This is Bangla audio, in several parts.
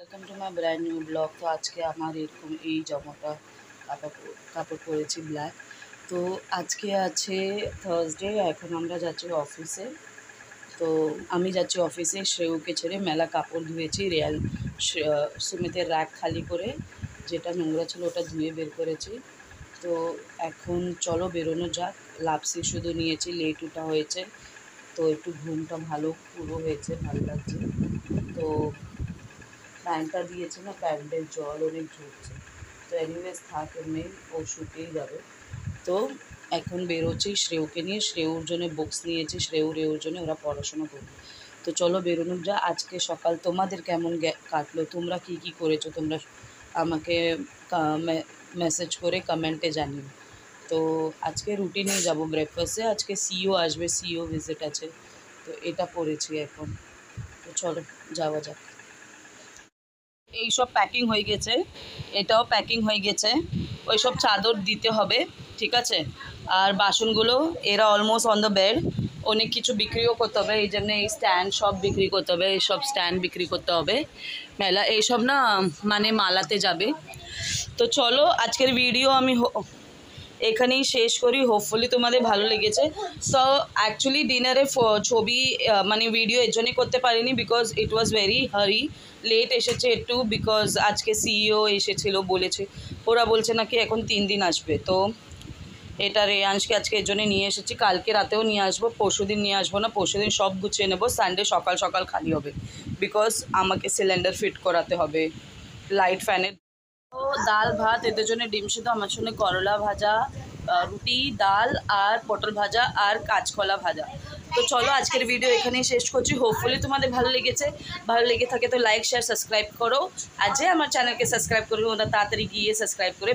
Welcome to my brand new blog. তো আজকে আমার এরকম এই জামাটা কাপড় পরেছি ব্ল্যাক। তো আজকে আছে থার্সডে, এখন আমরা যাচ্ছি অফিসে। তো আমি যাচ্ছি অফিসে, শ্রেয়ুকে ছেড়ে মেলা কাপড় ধুয়েছি। সুমিতের র্যাক খালি করে যেটা নোংরা ছিল ওটা ধুয়ে বের করেছি। তো এখন চলো বেরোনো যাক। লাপসি শুধু নিয়েছি, লেট উঠা হয়েছে, তো একটু ঘুমটা ভালো পুরো হয়েছে, ভালো লাগছে। তো প্যান্টটা দিয়েছে না, প্যান্টের জল অনেক ঝরছে। তো এনিওয়েজ থাক, এমনি ও শুকিয়ে যাবে। তো এখন বেরোচ্ছি শ্রেয়ুকে নিয়ে, শ্রেয়ুর জন্য বুকস নিয়েছি, রেউর জন্য, ওরা পড়াশোনা করবে। তো চলো বেরোনো যা। আজকে সকাল তোমাদের কেমন কাটলো, তোমরা কি কি করেছো, তোমরা আমাকে মেসেজ করে কমেন্টে জানিও। তো আজকে রুটিনেই যাব ব্রেকফাস্টে। আজকে সিইও আসবে, সিইও ভিজিট আছে, তো এটা পড়েছি এখন। তো চলো যাওয়া যাক। এই সব প্যাকিং হয়ে গেছে, এটাও প্যাকিং হয়ে গেছে। ওই সব চাদর দিতে হবে, ঠিক আছে। আর বাসনগুলো এরা অলমোস্ট অন দ্য বেড। অনেক কিছু বিক্রিও করতে হবে, এই জন্য এই স্ট্যান্ড সব বিক্রি করতে হবে, এইসব স্ট্যান্ড বিক্রি করতে হবে। মেলা এইসব না মানে মালাতে যাবে। তো চলো আজকের ভিডিও আমি এখানেই শেষ করি। হোপফুলি তোমাদের ভালো লেগেছে। সো অ্যাকচুয়ালি ডিনারে ছবি মানে ভিডিও এর জন্যই করতে পারিনি, বিকজ ইট ওয়াজ ভেরি হারি। লেট এসেছে একটু, বিকজ আজকে সিইও এসেছিলো, বলেছে, ওরা বলছে নাকি এখন 3 দিন আসবে। তো এটা রেয়াংশকে আজকে এর জন্যে নিয়ে এসেছি, কালকে রাতেও নিয়ে আসবো, পরশু দিন নিয়ে আসবো না, পরশু দিন সব গুছিয়ে নেবো, সানডে সকাল সকাল খালি হবে, বিকজ আমাকে সিলিন্ডার ফিট করাতে হবে লাইট ফ্যানের। তো ডাল ভাত, এদের জন্য ডিম সিদ্ধ, আমার জন্য করলা ভাজা, রুটি, ডাল আর পটল ভাজা আর কাঁচকলা ভাজা। তো চলো আজকের ভিডিও এখানেই শেষ করছি। হোপফুলি তোমাদের ভালো লেগেছে। ভালো লেগে থাকে তো লাইক শেয়ার সাবস্ক্রাইব করো। আর যে আমার চ্যানেলকে সাবস্ক্রাইব করবে ওরা তাড়াতাড়ি গিয়ে সাবস্ক্রাইব করে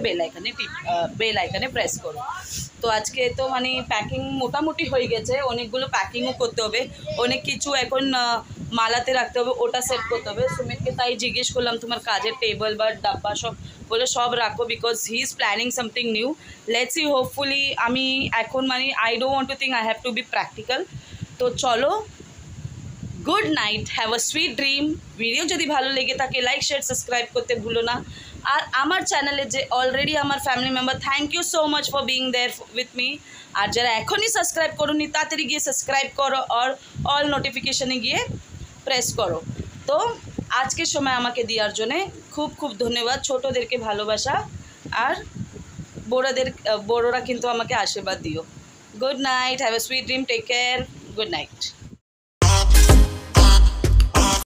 বেল আইকনে প্রেস করো। তো আজকে তো মানে প্যাকিং মোটামুটি হয়ে গেছে, অনেকগুলো প্যাকিংও করতে হবে, অনেক কিছু এখন মালাতে রাখতে হবে, ওটা সেট করতে হবে। সুমিতকে তাই জিজ্ঞেস করলাম তোমার কাজের টেবিল বা ডাব্বা সব, বলে সব রাখো, because he is planning something new. Let's see, hopefully. আমি এখন মানে I don't want to think, I have to B practical. তো চলো, good night, have a sweet dream. Video যদি ভালো লেগে থাকে লাইক শেয়ার সাবস্ক্রাইব করতে ভুলো না। আর আমার চ্যানেলে যে অলরেডি আমার family member, thank you so much for being there with me. আর যারা এখনই সাবস্ক্রাইব করোনি তাড়াতাড়ি গিয়ে সাবস্ক্রাইব করো, আর অল নোটিফিকেশানে গিয়ে প্রেস করো। তো আজকের সময় আমাকে দেওয়ার জন্যে খুব খুব ধন্যবাদ। ছোটোদেরকে ভালোবাসা, আর বড়োরা কিন্তু আমাকে আশীর্বাদ দিও। Good night, have a sweet dream, take care, good night.